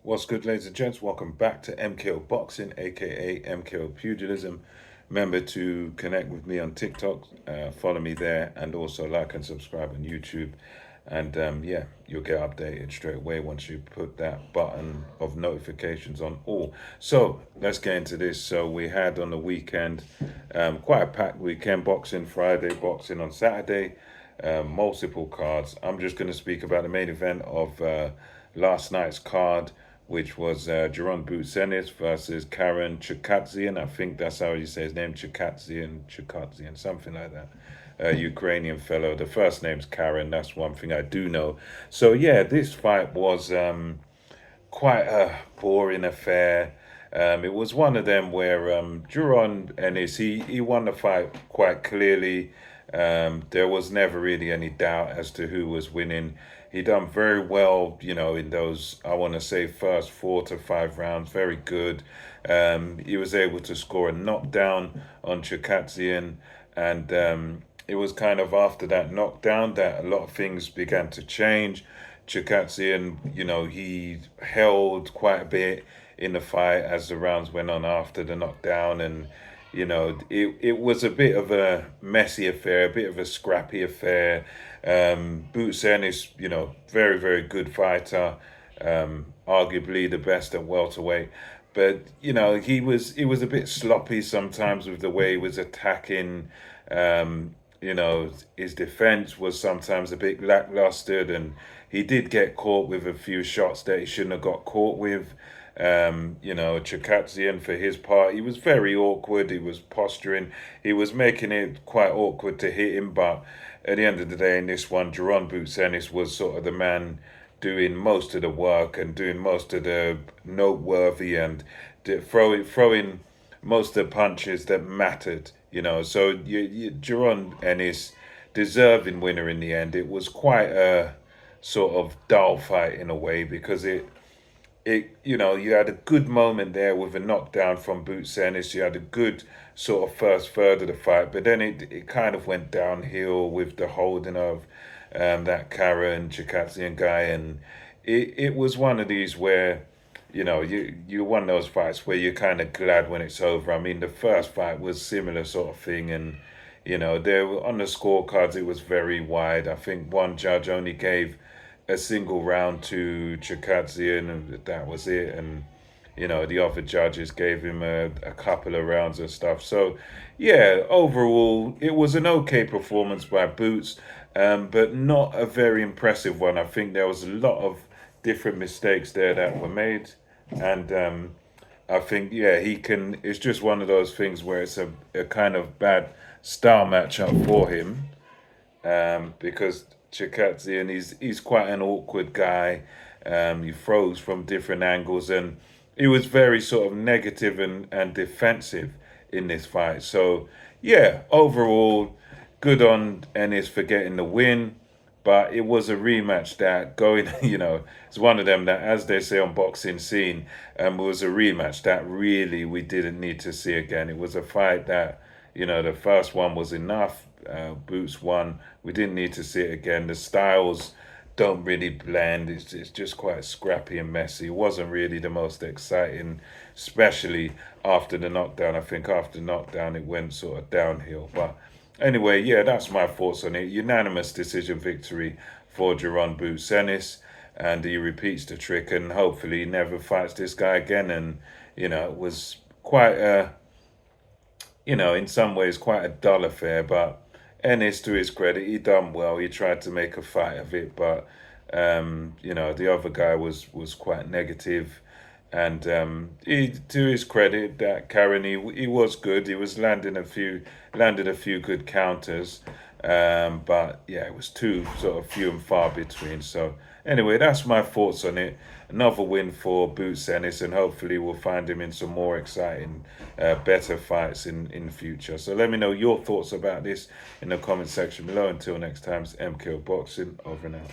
What's good, ladies and gents? Welcome back to MKO Boxing, aka MKO Pugilism. Remember to connect with me on TikTok, follow me there, and also like and subscribe on YouTube. And yeah, you'll get updated straight away once you put that button of notifications on all. So let's get into this. So we had on the weekend, quite a packed weekend, boxing Friday, boxing on Saturday, multiple cards. I'm just going to speak about the main event of last night's card, which was Jarron Ennis versus Karen Chukhadzian. I think that's how you say his name, Chukhadzian, something like that. Ukrainian fellow. The first name's Karen. That's one thing I do know. So yeah, this fight was quite a boring affair. It was one of them where Jarron Ennis, he won the fight quite clearly. There was never really any doubt as to who was winning. He done very well, in those, I want to say, first 4 to 5 rounds. Very good. He was able to score a knockdown on Chukhadzian, and it was kind of after that knockdown that a lot of things began to change. Chukhadzian, he held quite a bit in the fight as the rounds went on after the knockdown, and it was a bit of a messy affair, a bit of a scrappy affair. Ennis, very, very good fighter, arguably the best at welterweight. But, he was a bit sloppy sometimes with the way he was attacking. His defense was sometimes a bit lackluster, and he did get caught with a few shots that he shouldn't have got caught with. Chukhadzian, for his part, he was very awkward. He was posturing. He was making it quite awkward to hit him. But at the end of the day, in this one, Jarron Ennis was sort of the man doing most of the work and doing most of the noteworthy and throwing most of the punches that mattered. So Jarron Ennis, deserving winner in the end. It was quite a sort of dull fight in a way because you had a good moment there with a knockdown from Ennis. You had a good sort of first third of the fight, but then it kind of went downhill with the holding of that Karen Chukhadzian guy, and it was one of these where you won those fights where you're kind of glad when it's over. I mean, the first fight was similar sort of thing, and there on the scorecards it was very wide. I think one judge only gave a single round to Chukhadzian, and that was it. And the other judges gave him a couple of rounds and stuff. So yeah, overall it was an okay performance by Boots, but not a very impressive one. I think there was a lot of different mistakes there that were made, and I think he can. It's just one of those things where it's a kind of bad style matchup for him, because Chukhadzian, he's quite an awkward guy. He throws from different angles, and he was very sort of negative and defensive in this fight. So yeah, overall, good on Ennis for getting the win. But it was a rematch that going, it's one of them that, as they say on Boxing Scene, was a rematch that really we didn't need to see again. It was a fight that, the first one was enough. Boots won. We didn't need to see it again. The styles don't really blend. It's just quite scrappy and messy. It wasn't really the most exciting, especially after the knockdown. I think after the knockdown it went sort of downhill. But anyway, yeah, that's my thoughts on it. Unanimous decision victory for Jarron Ennis, and he repeats the trick and hopefully never fights this guy again. And it was quite a, in some ways quite a dull affair, but Ennis, to his credit, he done well. He tried to make a fight of it, but the other guy was quite negative. And to his credit, that Karen, he was good. He was landed a few good counters, but yeah, it was too sort of few and far between. So anyway, that's my thoughts on it. Another win for Ennis, and hopefully we'll find him in some more exciting, better fights in the future. So let me know your thoughts about this in the comment section below. Until next time, it's MKO Boxing, over and out.